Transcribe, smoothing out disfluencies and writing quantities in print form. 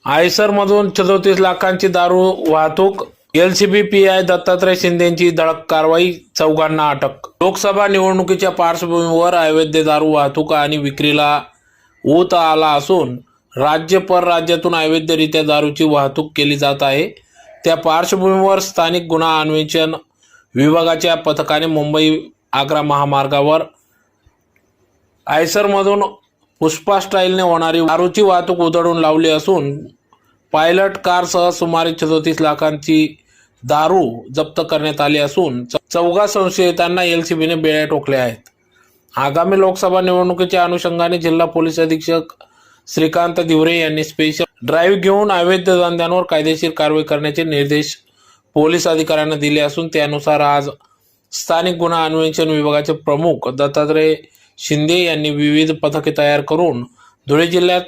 आयसरमधून 34 लाखांची दारू वाहतूक, एलसीबी पीआय दत्तात्रय शिंदेची धडक कारवाई, चौघांना अटक। लोकसभा निवडणुकीच्या पार्श्वभूमीवर अवैध दारू वाहतूक आणि विक्रीला ऊत आला असून राज्य परराज्यातून अवैधरित्या दारूची वाहतूक केली जात आहे। त्या पार्श्वभूमीवर स्थानिक गुन्हा अन्वेषण विभागाच्या पथकाने मुंबई आग्रा महामार्गावर आयसरमधून पुष्पा स्टाईलने होणारी दारूची वाहतूक उधळून लावली असून पायलट कारसह सुमारे 34 लाखांची दारू जप्त करण्यात आली असून चौघा संशयितांना एलसीबीने बेड्या ठोकल्या आहेत। आगामी लोकसभा निवडणुकीच्या अनुषंगाने जिल्हा पोलीस अधीक्षक श्रीकांत दिवरे यांनी स्पेशल ड्राईव्ह घेऊन अवैध धंद्यांवर कायदेशीर कारवाई करण्याचे निर्देश पोलीस अधिकाऱ्यांना दिले असून त्यानुसार आज स्थानिक गुन्हा अन्वेषण विभागाचे प्रमुख दत्तात्रय शिंदे यांनी विविध पथके तयार करून धुळे जिल्ह्यात